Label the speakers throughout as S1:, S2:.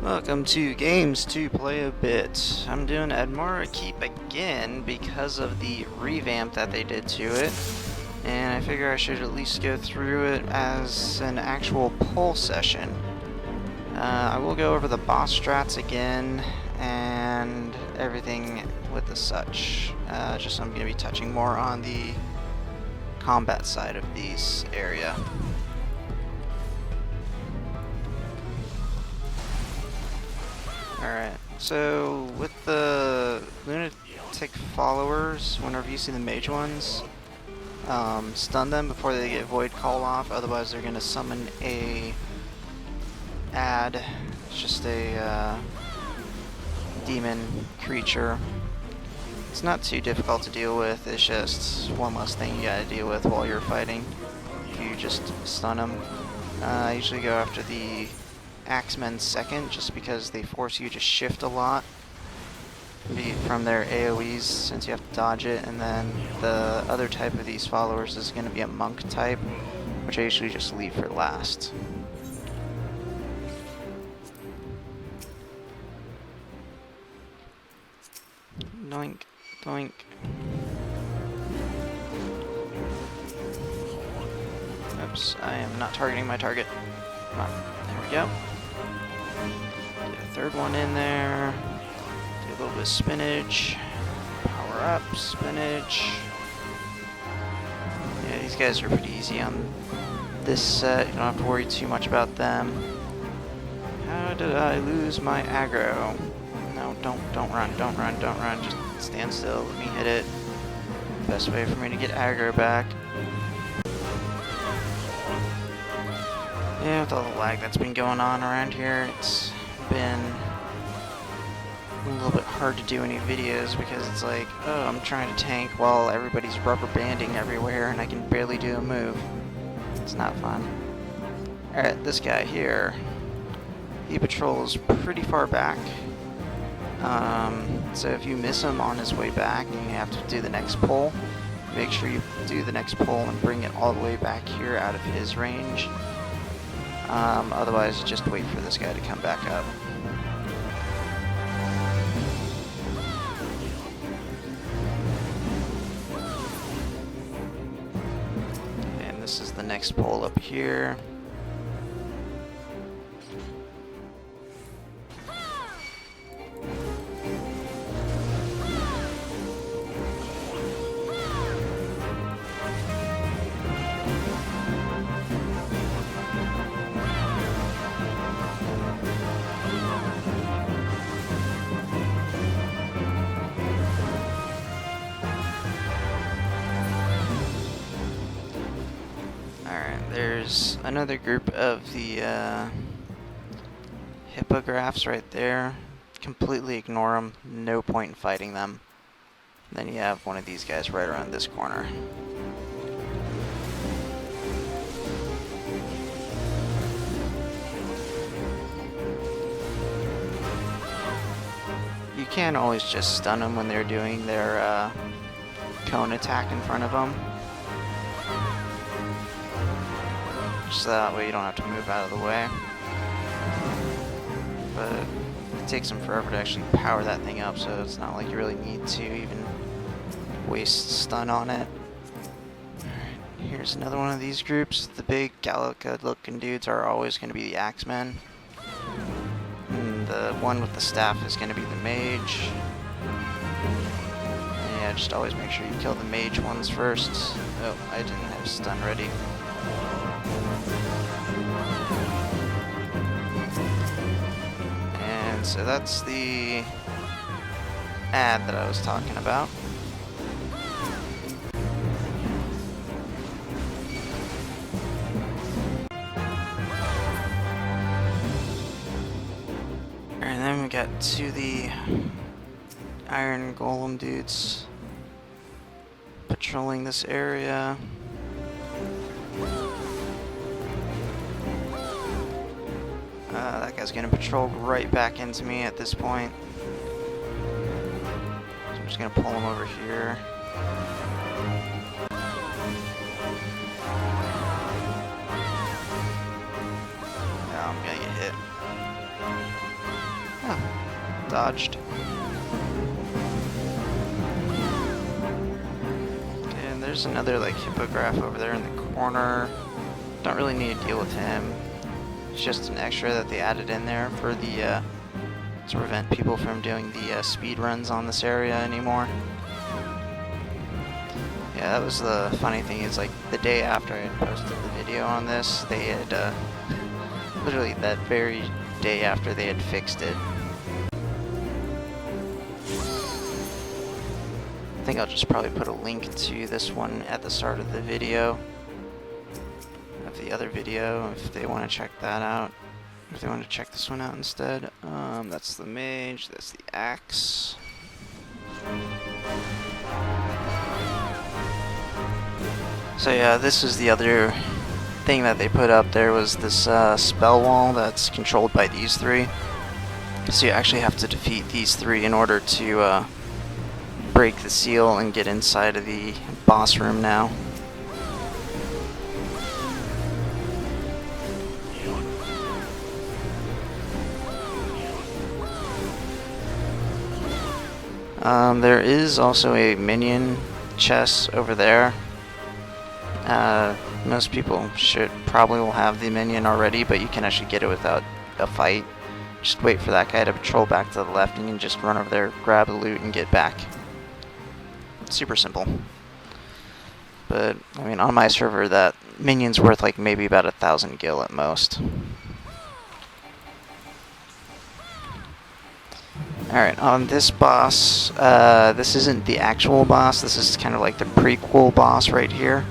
S1: Welcome to GamesToPlayAbit. I'm doing Admara Keep again because of the revamp that they did to it, and I figure I should at least go through it as an actual poll session. I will go over the boss strats again and everything with the such. Just I'm going to be touching more on the combat side of this area. Alright, so with the lunatic followers, whenever you see the mage ones, stun them before they get void call off, otherwise they're going to summon a ad. It's just a demon creature. It's not too difficult to deal with, it's just one less thing you gotta deal with while you're fighting if you just stun them. I usually go after the Axemen second, just because they force you to shift a lot from their AoEs since you have to dodge it, and then the other type of these followers is going to be a monk type, which I usually just leave for last. Doink, doink. Oops, I am not targeting my target. Come on, there we go. Get a third one in there. Do a little bit of spinach. Power up, spinach. Yeah, these guys are pretty easy on this set. You don't have to worry too much about them. How did I lose my aggro? No, don't run, don't run, don't run. Just stand still, let me hit it. Best way for me to get aggro back. Yeah, with all the lag that's been going on around here, it's been a little bit hard to do any videos because it's like, oh, I'm trying to tank while everybody's rubber banding everywhere and I can barely do a move. It's not fun. Alright, this guy here, he patrols pretty far back. So if you miss him on his way back and you have to do the next pull, make sure you do the next pull and bring it all the way back here out of his range. Otherwise, just wait for this guy to come back up. And this is the next pole up here. There's another group of the hippographs right there. Completely ignore them. No point in fighting them. Then you have one of these guys right around this corner. You can always just stun them when they're doing their cone attack in front of them. So that way you don't have to move out of the way. But it takes them forever to actually power that thing up, so it's not like you really need to even waste stun on it. Alright, here's another one of these groups. The big Gallica looking dudes are always going to be the Axemen. And the one with the staff is going to be the mage. And yeah, just always make sure you kill the mage ones first. Oh, I didn't have stun ready. And so that's the ad that I was talking about. And then we got to the iron golem dudes patrolling this area. That guy's gonna patrol right back into me at this point. So I'm just gonna pull him over here. I'm gonna get hit. dodged. And there's another like hippogriff over there in the corner. Don't really need to deal with him. It's just an extra that they added in there for the to prevent people from doing the speed runs on this area anymore. Yeah, that was the funny thing, is like the day after I had posted the video on this, they had literally that very day after they had fixed it. I think I'll just probably put a link to this one at the start of the video, of the other video, if they want to check that out. If they want to check this one out instead. That's the mage, that's the axe. So yeah, this is the other thing that they put up there, was this spell wall that's controlled by these three. So you actually have to defeat these three in order to break the seal and get inside of the boss room now. There is also a minion chest over there. Most people probably will have the minion already, but you can actually get it without a fight. Just wait for that guy to patrol back to the left, and you can just run over there, grab the loot, and get back. Super simple. But, I mean, on my server, that minion's worth like maybe about 1,000 gil at most. Alright, on this boss, this isn't the actual boss, this is kind of like the prequel boss right here.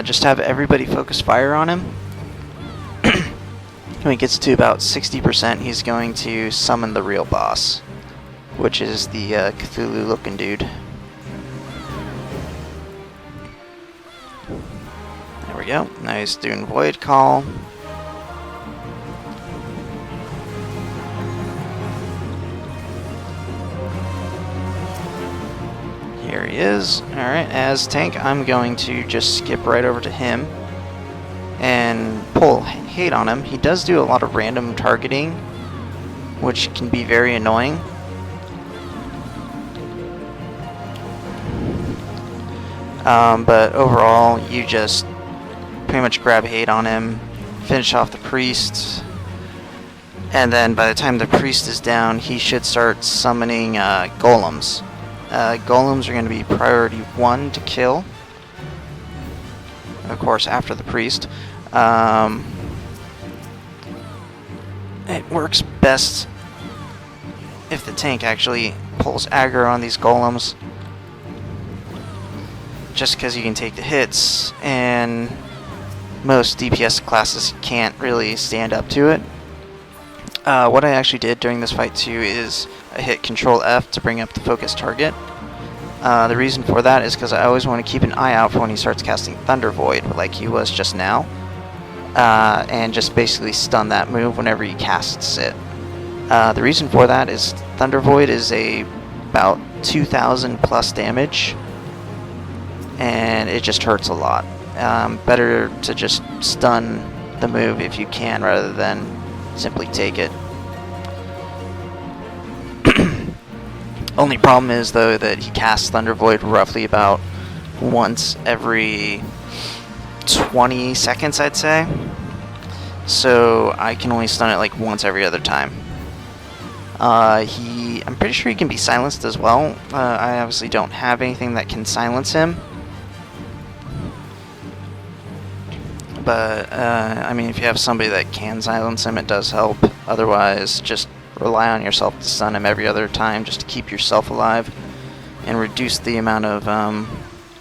S1: Just have everybody focus fire on him. When he gets to about 60%, he's going to summon the real boss, which is the Cthulhu looking dude. There we go, now he's doing Void Call. Here he is. Alright, as tank, I'm going to just skip right over to him and pull hate on him. He does do a lot of random targeting, which can be very annoying. But overall, you just pretty much grab hate on him, finish off the priest, and then by the time the priest is down, he should start summoning golems. Golems are going to be priority 1 to kill, of course, after the priest. It works best if the tank actually pulls aggro on these golems, just because you can take the hits, and most DPS classes can't really stand up to it. What I actually did during this fight too is I hit Control F to bring up the focus target. The reason for that is because I always want to keep an eye out for when he starts casting Thunder Void, like he was just now, and just basically stun that move whenever he casts it. The reason for that is Thunder Void is about 2,000 plus damage, and it just hurts a lot. Better to just stun the move if you can, rather than simply take it. Only problem is, though, that he casts Thunder Void roughly about once every 20 seconds, I'd say. So I can only stun it like once every other time. I'm pretty sure he can be silenced as well. I obviously don't have anything that can silence him. But, I mean, if you have somebody that can silence him, it does help. Otherwise, just rely on yourself to stun him every other time, just to keep yourself alive and reduce the amount of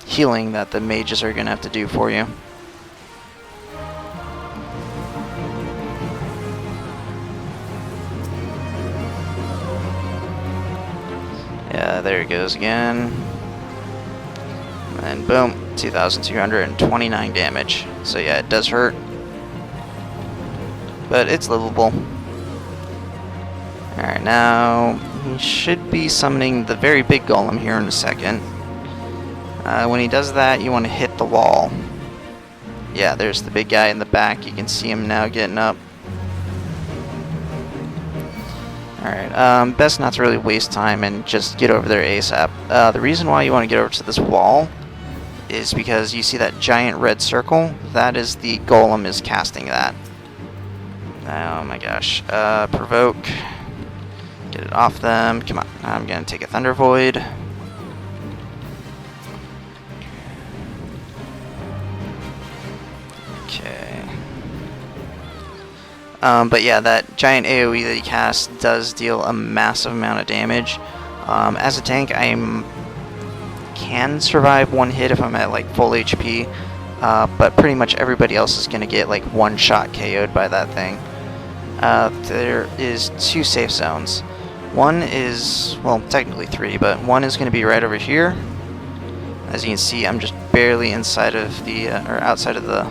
S1: healing that the mages are going to have to do for you. Yeah, there he goes again. And boom, 2,229 damage. So yeah, it does hurt, but it's livable. Alright, now he should be summoning the very big golem here in a second. When he does that, you want to hit the wall. Yeah, there's the big guy in the back. You can see him now getting up. Alright, best not to really waste time and just get over there ASAP. The reason why you want to get over to this wall is because you see that giant red circle? That is the golem is casting that. Oh my gosh. Provoke. Get it off them. Come on. I'm gonna take a Thunder Void. Okay. But yeah, that giant AoE that he casts does deal a massive amount of damage. As a tank, I can survive one hit if I'm at like full HP, but pretty much everybody else is going to get like one shot KO'd by that thing. There is 2 safe zones. One is, well, technically 3, but one is going to be right over here. As you can see, I'm just barely inside of the, or outside of the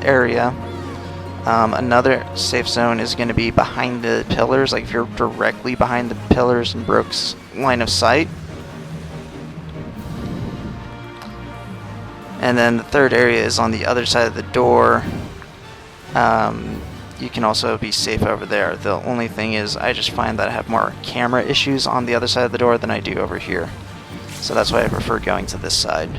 S1: area. Another safe zone is going to be behind the pillars, like if you're directly behind the pillars and Broke's line of sight. And then the third area is on the other side of the door. You can also be safe over there. The only thing is I just find that I have more camera issues on the other side of the door than I do over here. So that's why I prefer going to this side.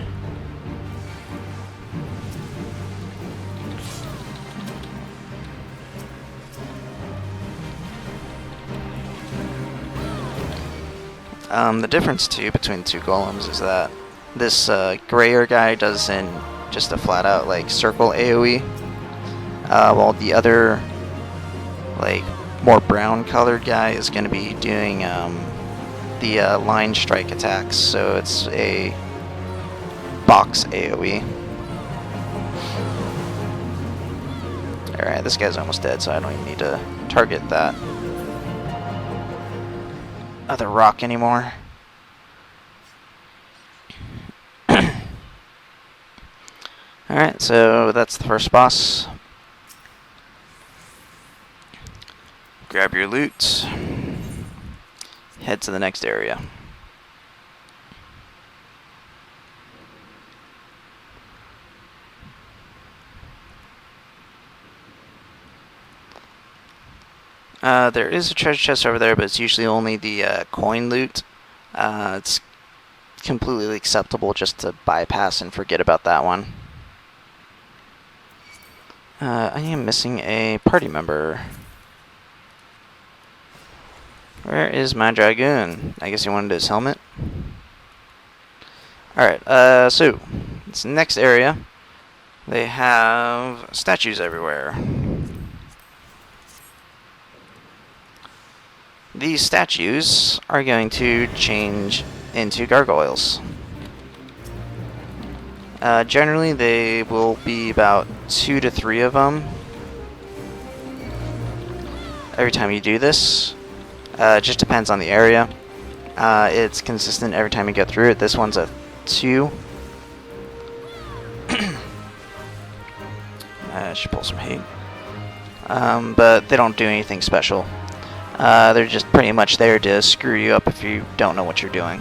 S1: The difference too between the 2 golems is that this grayer guy does in just a flat out like circle AoE, while the other like more brown colored guy is going to be doing the line strike attacks, so it's a box AoE. Alright, this guy's almost dead, so I don't even need to target that other rock anymore. Alright, so that's the first boss. Grab your loot. Head to the next area. There is a treasure chest over there, but it's usually only the coin loot. It's completely acceptable just to bypass and forget about that one. I am missing a party member. Where is my dragoon? I guess he wanted his helmet. Alright, so this next area, they have statues everywhere. These statues are going to change into gargoyles. Generally, they will be about 2 to 3 of them every time you do this. It just depends on the area. It's consistent every time you go through it. This one's a 2. I should pull some hate. But they don't do anything special. They're just pretty much there to screw you up if you don't know what you're doing.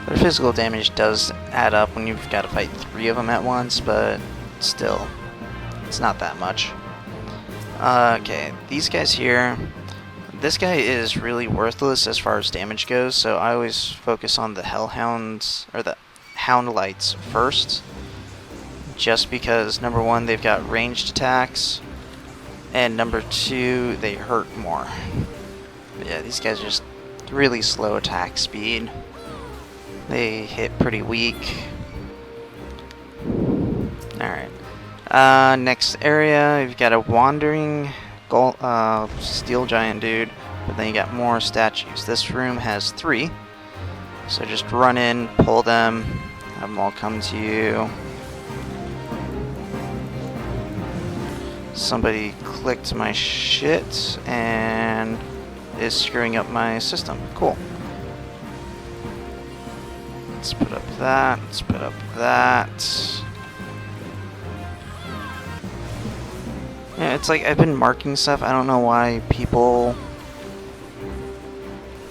S1: Their physical damage does add up when you've got to fight 3 of them at once, but still, it's not that much. Okay, these guys here, this guy is really worthless as far as damage goes, so I always focus on the Hellhounds, or the Hound Lights first, just because, number 1, they've got ranged attacks, and number 2, they hurt more. But yeah, these guys are just really slow attack speed. They hit pretty weak. Alright. Next area, you've got a wandering steel giant dude, but then you got more statues. This room has 3, so just run in, pull them, have them all come to you. Somebody clicked my shit and is screwing up my system. Cool. Let's put up that, let's put up that. Yeah, it's like I've been marking stuff. I don't know why people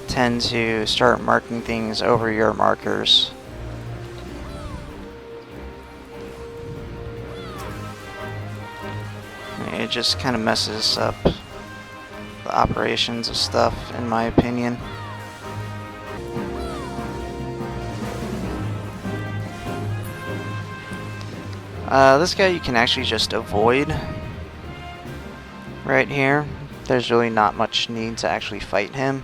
S1: tend to start marking things over your markers. It just kind of messes up the operations of stuff, in my opinion. This guy you can actually just avoid right here. There's really not much need to actually fight him.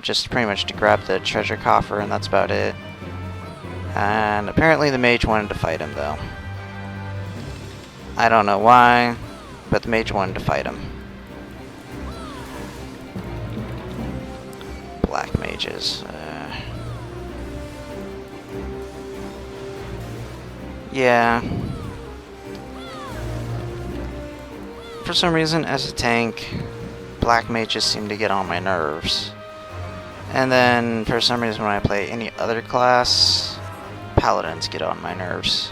S1: Just pretty much to grab the treasure coffer, and that's about it. And apparently the mage wanted to fight him, though. I don't know why, but the mage wanted to fight him. Black mages. Yeah. For some reason, as a tank, black mages seem to get on my nerves. And then, for some reason, when I play any other class, paladins get on my nerves.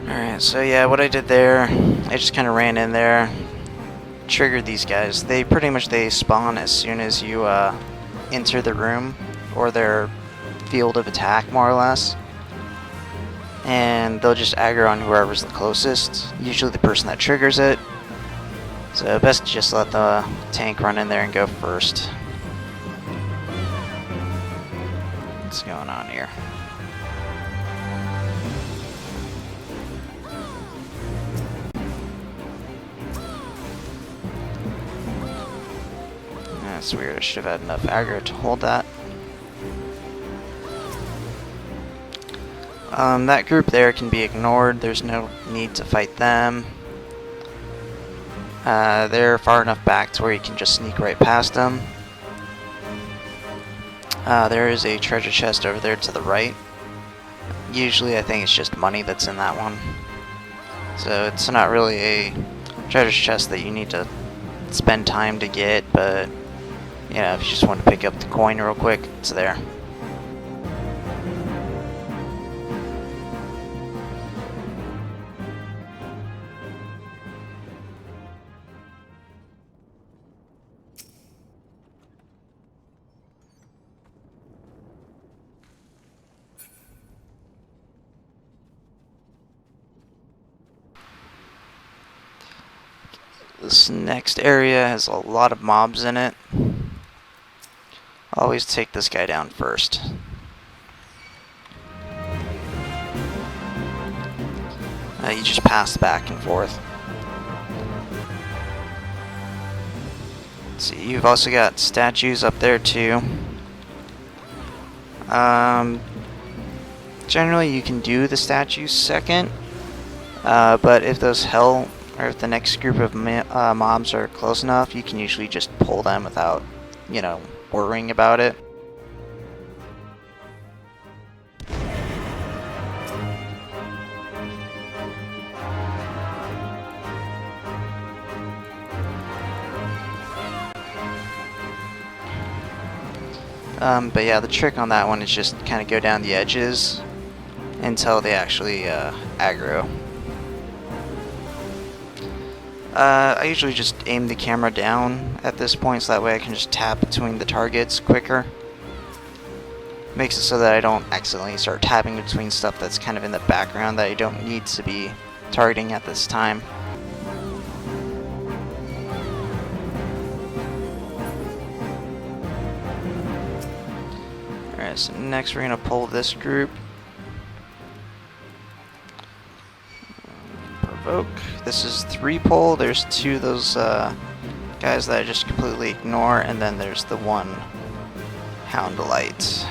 S1: Alright, so yeah, what I did there, I just kind of ran in there, triggered these guys. They spawn as soon as you enter the room, or their field of attack, more or less. And they'll just aggro on whoever's the closest, usually the person that triggers it. So best to just let the tank run in there and go first. What's going on here? That's weird, I should have had enough aggro to hold that. That group there can be ignored, there's no need to fight them. They're far enough back to where you can just sneak right past them. There is a treasure chest over there to the right. Usually I think it's just money that's in that one. So it's not really a treasure chest that you need to spend time to get, but yeah, if you just want to pick up the coin real quick, it's there. This next area has a lot of mobs in it. Always take this guy down first. You just pass back and forth. Let's see, you've also got statues up there too. Generally you can do the statues second, but if if the next group of mobs are close enough, you can usually just pull them without, worrying about it. But yeah, the trick on that one is just kind of go down the edges until they actually aggro. I usually just aim the camera down at this point, so that way I can just tap between the targets quicker. Makes it so that I don't accidentally start tapping between stuff that's kind of in the background that I don't need to be targeting at this time. Alright, so next we're going to pull this group. Provoke. This is 3 pull. There's 2 of those guys that I just completely ignore, and then there's the 1 Hound Light.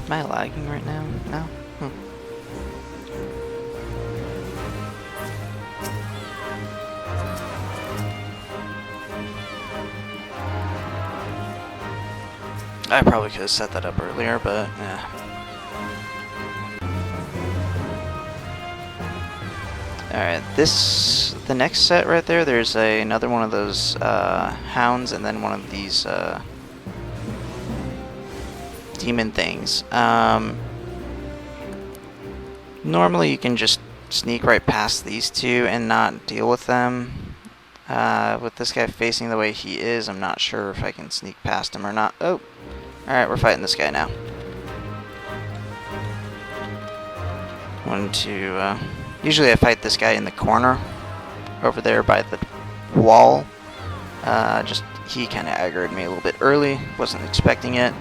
S1: Am I lagging right now? No? I probably could have set that up earlier, but yeah. Alright, the next set right there, there's another one of those hounds and then one of these demon things. Normally you can just sneak right past these two and not deal with them. With this guy facing the way he is, I'm not sure if I can sneak past him or not. Oh! Alright, we're fighting this guy now. Usually I fight this guy in the corner, over there by the wall. He kind of aggroed me a little bit early, wasn't expecting it,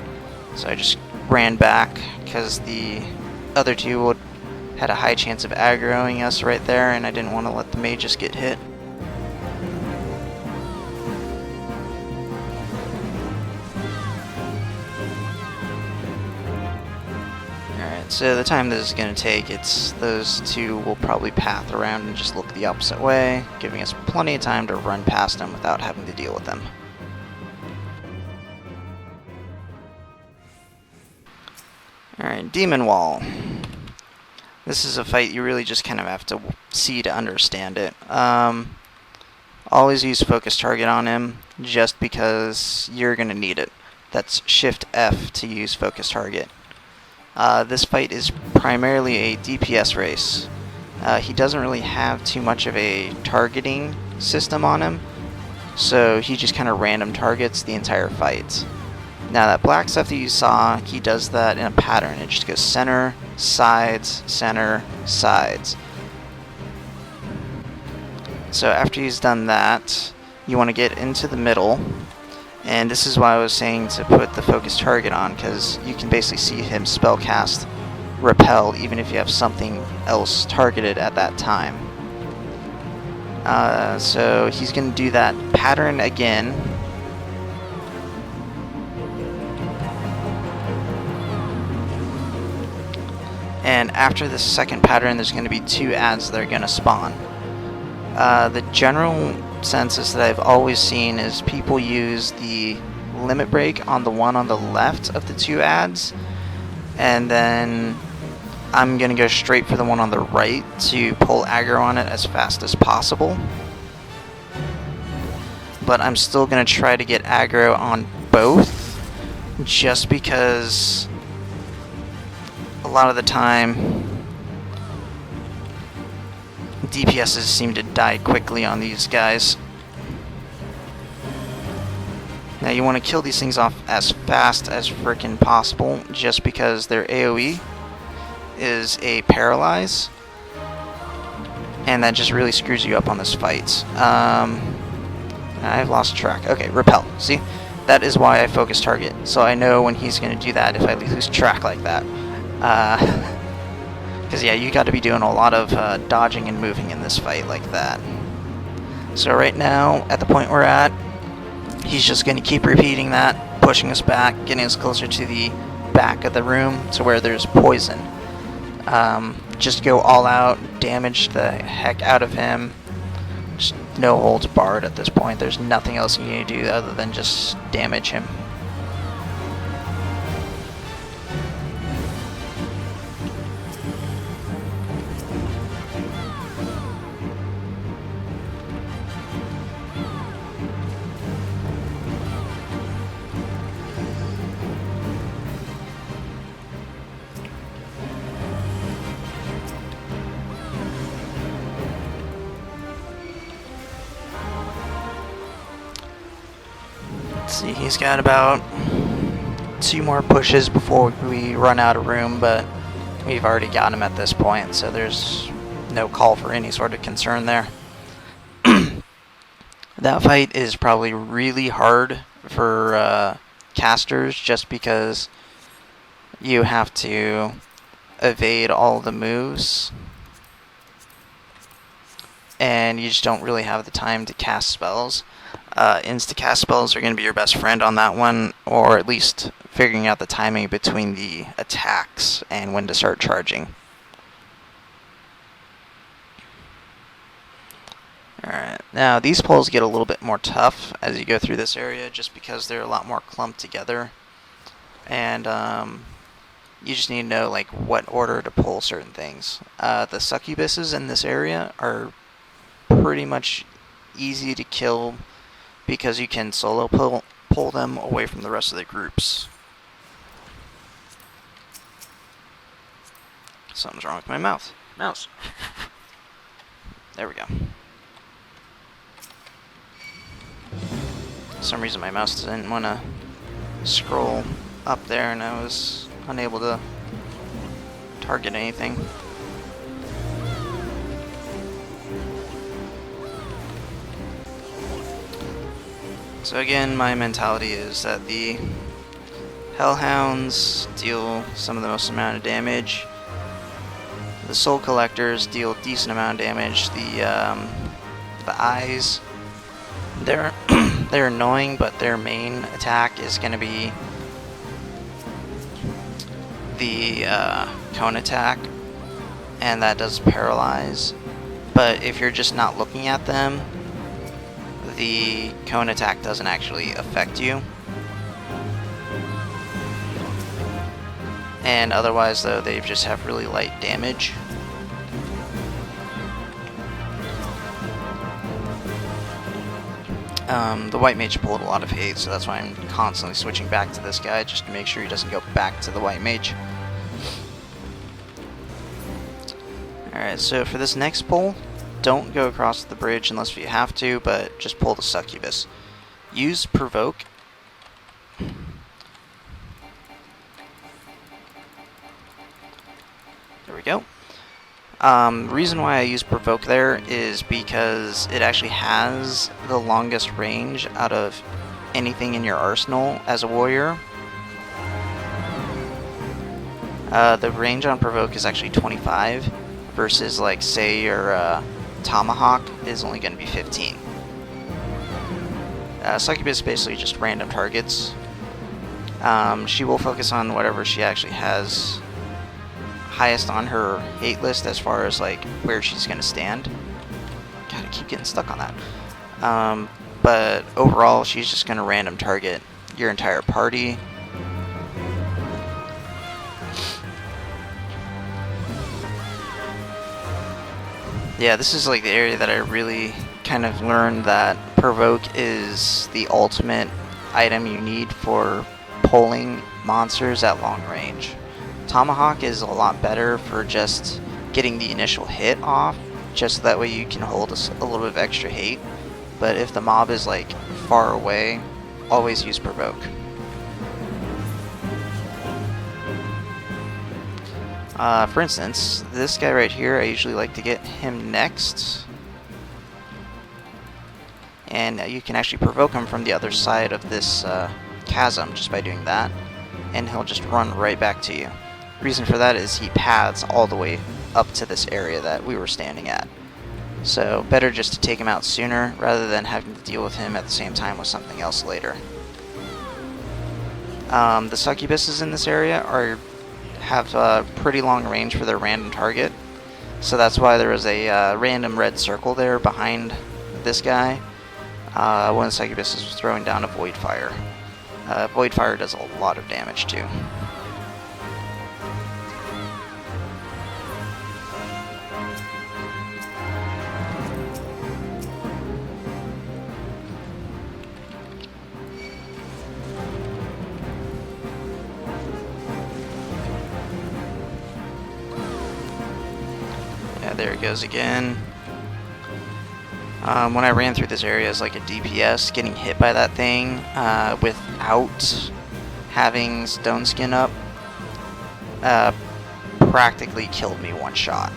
S1: so I just ran back, because the other two had a high chance of aggroing us right there, and I didn't want to let the mages get hit. So the time this is going to take, those two will probably path around and just look the opposite way, giving us plenty of time to run past them without having to deal with them. Alright, Demon Wall. This is a fight you really just kind of have to see to understand it. Always use focus target on him, just because you're going to need it. That's Shift F to use focus target. This fight is primarily a DPS race. He doesn't really have too much of a targeting system on him, so he just kind of random targets the entire fight. Now that black stuff that you saw, he does that in a pattern. It just goes center, sides, center, sides. So after he's done that, you want to get into the middle. And this is why I was saying to put the focus target on, because you can basically see him spellcast Repel even if you have something else targeted at that time. So he's going to do that pattern again. And after the second pattern, there's going to be 2 ads that are going to spawn. The general census that I've always seen is people use the limit break on the one on the left of the 2 ads, and then I'm gonna go straight for the one on the right to pull aggro on it as fast as possible. But I'm still gonna try to get aggro on both, just because a lot of the time DPSs seem to die quickly on these guys. Now you want to kill these things off as fast as frickin' possible, just because their AoE is a paralyze, and that just really screws you up on this fight. I've lost track. Okay, repel. See? That is why I focus target, so I know when he's going to do that if I lose track like that. Because yeah, you got to be doing a lot of dodging and moving in this fight like that. So right now, at the point we're at, he's just going to keep repeating that, pushing us back, getting us closer to the back of the room to where there's poison. Just go all out, damage the heck out of him. Just no holds barred at this point. There's nothing else you need to do other than just damage him. See, he's got about 2 more pushes before we run out of room, but we've already got him at this point, so there's no call for any sort of concern there. That fight is probably really hard for casters, just because you have to evade all the moves, and you just don't really have the time to cast spells. Insta-cast spells are going to be your best friend on that one, or at least figuring out the timing between the attacks and when to start charging. Alright, now these pulls get a little bit more tough as you go through this area, just because they're a lot more clumped together. And You just need to know like what order to pull certain things. The succubuses in this area are pretty much easy to kill because you can solo pull them away from the rest of the groups. Something's wrong with my mouse. There we go. For some reason my mouse didn't want to scroll up there and I was unable to target anything. So again, my mentality is that the Hellhounds deal some of the most amount of damage. The Soul Collectors deal a decent amount of damage. The eyes, they're they're annoying, but their main attack is going to be the cone attack, and that does paralyze. But if you're just not looking at them, the cone attack doesn't actually affect you. And otherwise, though, they just have really light damage. The White Mage pulled a lot of hate, so that's why I'm constantly switching back to this guy, just to make sure he doesn't go back to the White Mage. Alright, so for this next pull, don't go across the bridge unless you have to, but just pull the Succubus. Use Provoke. There we go. The reason why I use Provoke there is because it actually has the longest range out of anything in your arsenal as a warrior. The range on Provoke is actually 25 versus, like, say your Tomahawk is only going to be 15. Succubus is basically just random targets. She will focus on whatever she actually has highest on her hate list as far as like where she's going to stand. God, I keep getting stuck on that. But overall, she's just going to random target your entire party. Yeah, this is like the area that I really kind of learned that Provoke is the ultimate item you need for pulling monsters at long range. Tomahawk is a lot better for just getting the initial hit off, just so that way you can hold a little bit of extra hate. But if the mob is like far away, always use Provoke. For instance, this guy right here, I usually like to get him next. And you can actually provoke him from the other side of this chasm just by doing that. And he'll just run right back to you. Reason for that is he paths all the way up to this area that we were standing at. So better just to take him out sooner rather than having to deal with him at the same time with something else later. The succubuses in this area have a pretty long range for their random target. So that's why there was a random red circle there behind this guy. One of the succubuses was throwing down a Void Fire. Void Fire does a lot of damage too. There it goes again. When I ran through this area as like a DPS, getting hit by that thing without having Stone Skin up practically killed me one shot.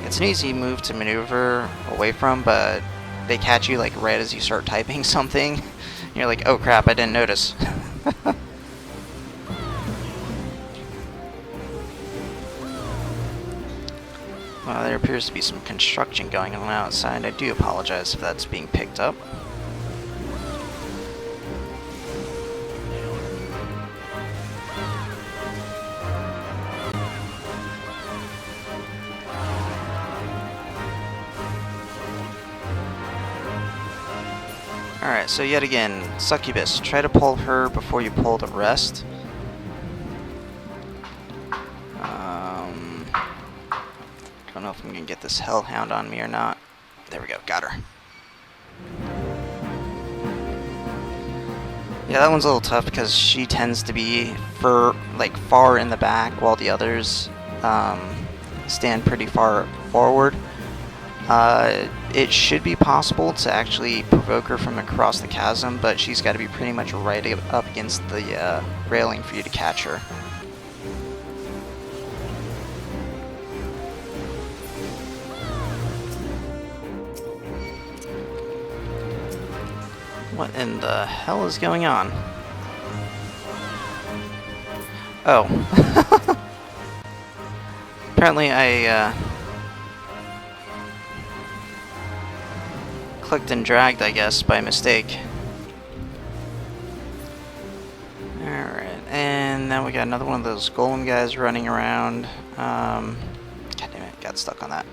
S1: It's an easy move to maneuver away from, but they catch you like right as you start typing something. And you're like, oh crap, I didn't notice. Well, there appears to be some construction going on outside. I do apologize if that's being picked up. Alright, so yet again, Succubus. Try to pull her before you pull the rest. know if I'm gonna get this Hellhound on me or not. There we go, got her. Yeah, that one's a little tough because she tends to be far in the back while the others stand pretty far forward. It should be possible to actually provoke her from across the chasm, but she's got to be pretty much right up against the railing for you to catch her. What in the hell is going on? Oh. Apparently I clicked and dragged, I guess, by mistake. Alright, and now we got another one of those golem guys running around. God damn it, got stuck on that.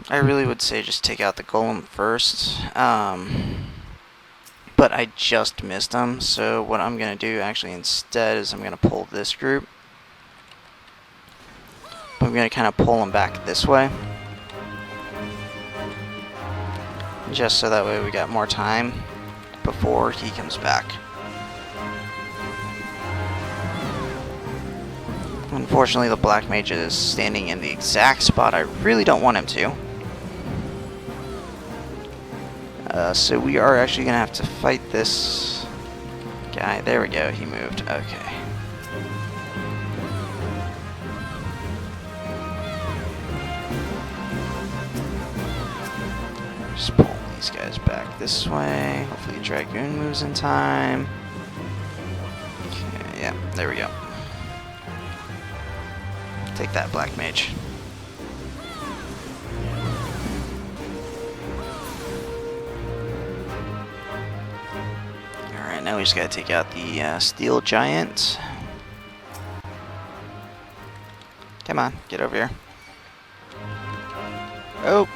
S1: I really would say just take out the golem first, but I just missed him, so what I'm going to do actually instead is I'm going to pull this group. I'm going to kind of pull him back this way, just so that way we got more time before he comes back. Unfortunately, the black mage is standing in the exact spot I really don't want him to. So we are actually going to have to fight this guy. There we go, he moved. Okay. Just pull these guys back this way. Hopefully Dragoon moves in time. Okay, yeah, there we go. Take that, black mage. Alright, now we just gotta take out the steel giant. Come on, get over here. Oh!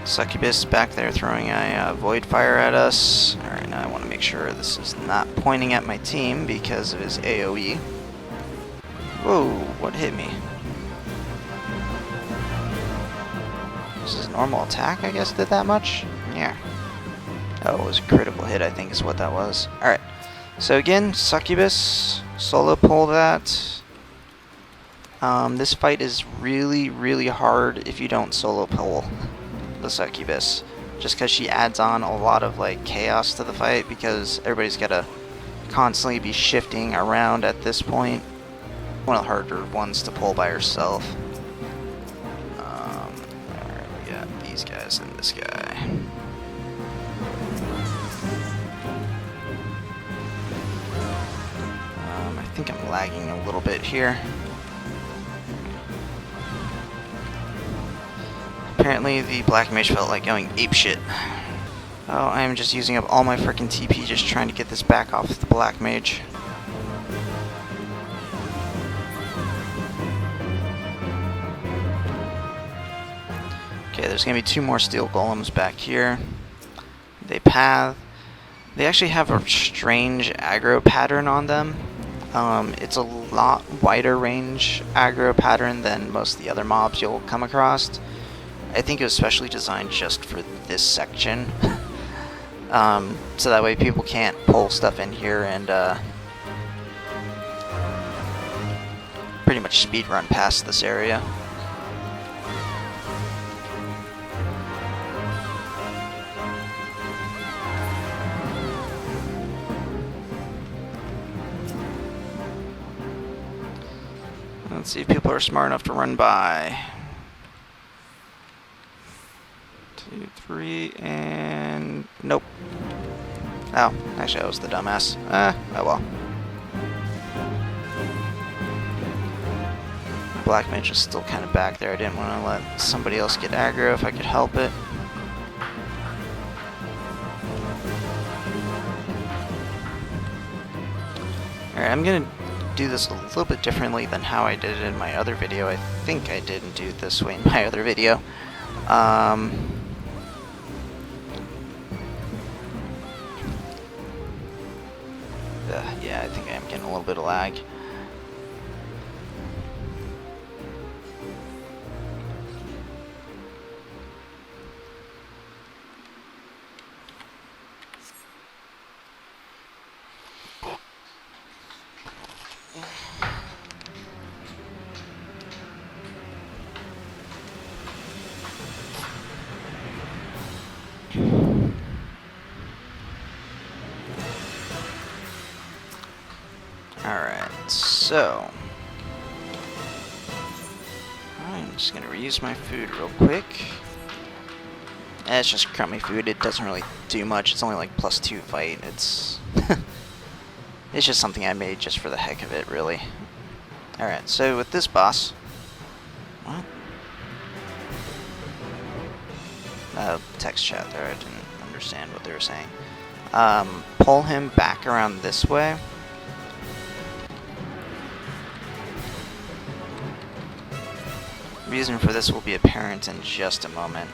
S1: Succubus back there throwing a void fire at us. Alright, now I want to make sure this is not pointing at my team because of his AoE. Whoa, what hit me? This is normal attack, I guess, did that much? Yeah. Oh, it was a critical hit, I think is what that was. Alright, so again, Succubus, solo pull that. This fight is really, really hard if you don't solo pull the Succubus. Just because she adds on a lot of like chaos to the fight because everybody's got to constantly be shifting around at this point. One of the harder ones to pull by herself. Alright, we got these guys and this guy. I think I'm lagging a little bit here. Apparently the black mage felt like going apeshit. Oh, I'm just using up all my frickin' TP just trying to get this back off the black mage. Okay, there's gonna be 2 more steel golems back here. They path. They actually have a strange aggro pattern on them. It's a lot wider range aggro pattern than most of the other mobs you'll come across. I think it was specially designed just for this section. So that way people can't pull stuff in here and pretty much speed run past this area. Let's see if people are smart enough to run by. 2, 3, and nope. Oh, actually I was the dumbass. Oh well. Black mage is still kind of back there. I didn't want to let somebody else get aggro if I could help it. Alright, I'm gonna do this a little bit differently than how I did it in my other video. I think I didn't do it this way in my other video. Yeah, I think I am getting a little bit of lag. Alright, so I'm just gonna reuse my food real quick. It's just crummy food, it doesn't really do much, it's only like +2 fight, it's it's just something I made just for the heck of it, really. Alright, so with this boss, what? Text chat there, I didn't understand what they were saying. Pull him back around this way. Reason for this will be apparent in just a moment.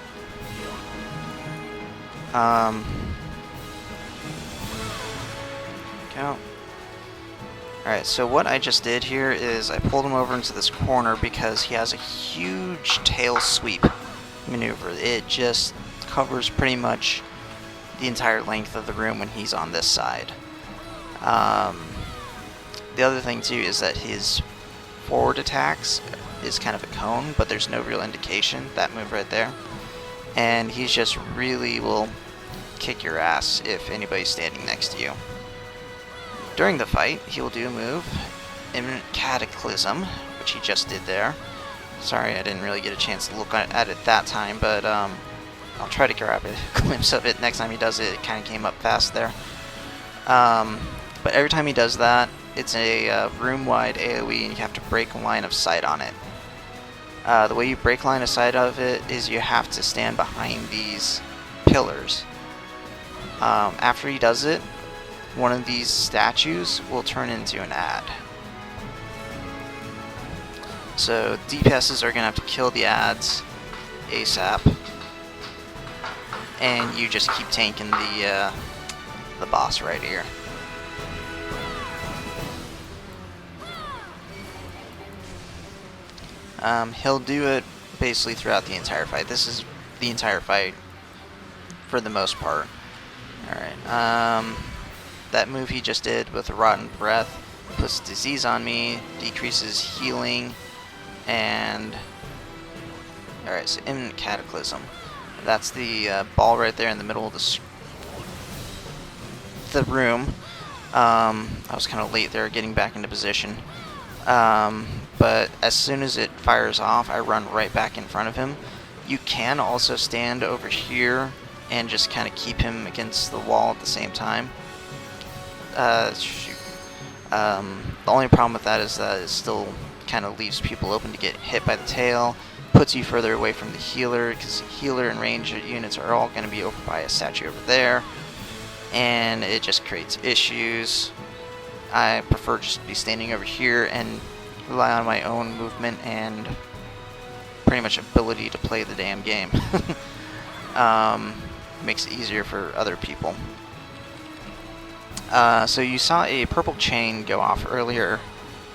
S1: Go. Alright, so what I just did here is I pulled him over into this corner because he has a huge tail sweep maneuver. It just covers pretty much the entire length of the room when he's on this side. The other thing too is that his forward attacks is kind of a cone, but there's no real indication, that move right there. And he's just really will kick your ass if anybody's standing next to you. During the fight, he'll do a move, Imminent Cataclysm, which he just did there. Sorry, I didn't really get a chance to look at it that time, but I'll try to grab a glimpse of it next time he does it. It kind of came up fast there. But every time he does that, it's a room-wide AoE, and you have to break line of sight on it. The way you break line of sight of it is you have to stand behind these pillars. After he does it, one of these statues will turn into an ad. So DPSs are going to have to kill the ads ASAP, and you just keep tanking the boss right here. He'll do it basically throughout the entire fight. This is the entire fight for the most part. Alright, that move he just did with a Rotten Breath puts disease on me, decreases healing, and... Alright, so Imminent Cataclysm. That's the ball right there in the middle of the room. I was kind of late there getting back into position. But as soon as it fires off, I run right back in front of him. You can also stand over here and just kind of keep him against the wall at the same time. Shoot. The only problem with that is that it still kind of leaves people open to get hit by the tail, puts you further away from the healer, because healer and range units are all going to be over by a statue over there, and it just creates issues. I prefer just to be standing over here and rely on my own movement and pretty much ability to play the damn game. Makes it easier for other people. So you saw a purple chain go off earlier.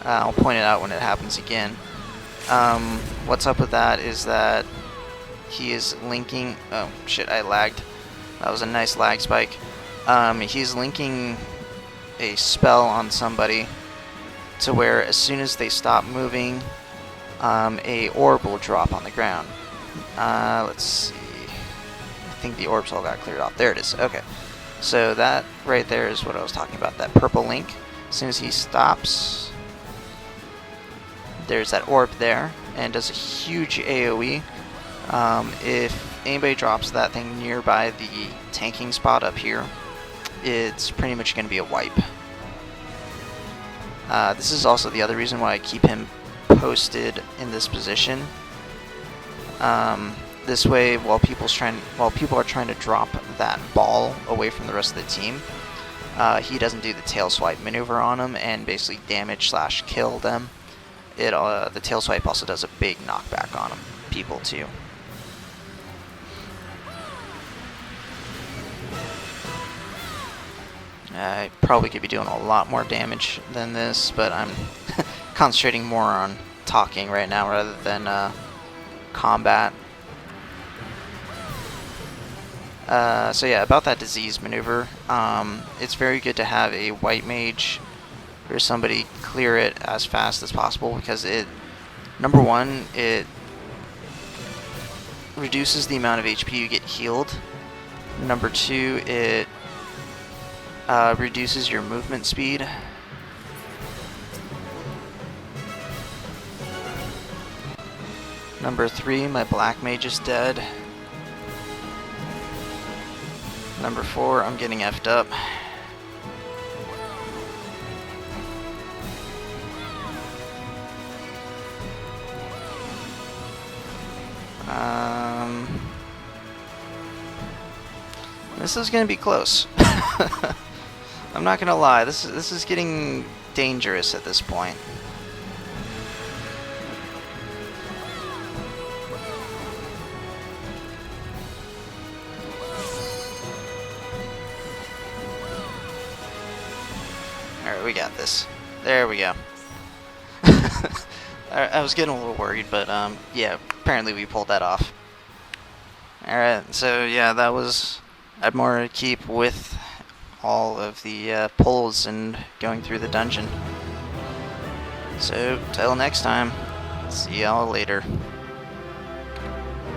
S1: I'll point it out when it happens again. What's up with that is that he is linking... Oh, shit, I lagged. That was a nice lag spike. He's linking a spell on somebody to where as soon as they stop moving, a orb will drop on the ground. Let's see. I think the orbs all got cleared off. There it is. Okay. So that right there is what I was talking about, that purple link. As soon as he stops, there's that orb there, and does a huge AoE. If anybody drops that thing nearby the tanking spot up here, it's pretty much going to be a wipe. This is also the other reason why I keep him posted in this position. This way, while people are trying to drop that ball away from the rest of the team, he doesn't do the tail swipe maneuver on them and basically damage/kill them. The tail swipe also does a big knockback on them, people too. I probably could be doing a lot more damage than this, but I'm concentrating more on talking right now rather than combat. So yeah, about that disease maneuver, it's very good to have a white mage or somebody clear it as fast as possible, because number one, it reduces the amount of HP you get healed. Number two, it reduces your movement speed. Number 3, my black mage is dead. Number 4, I'm getting effed up. This is gonna be close. I'm not gonna lie, this is getting dangerous at this point. Alright, we got this. There we go. I was getting a little worried, but yeah, apparently we pulled that off. Alright, so yeah, that was Amdapor keep with all of the pulls and going through the dungeon. So, till next time, see y'all later.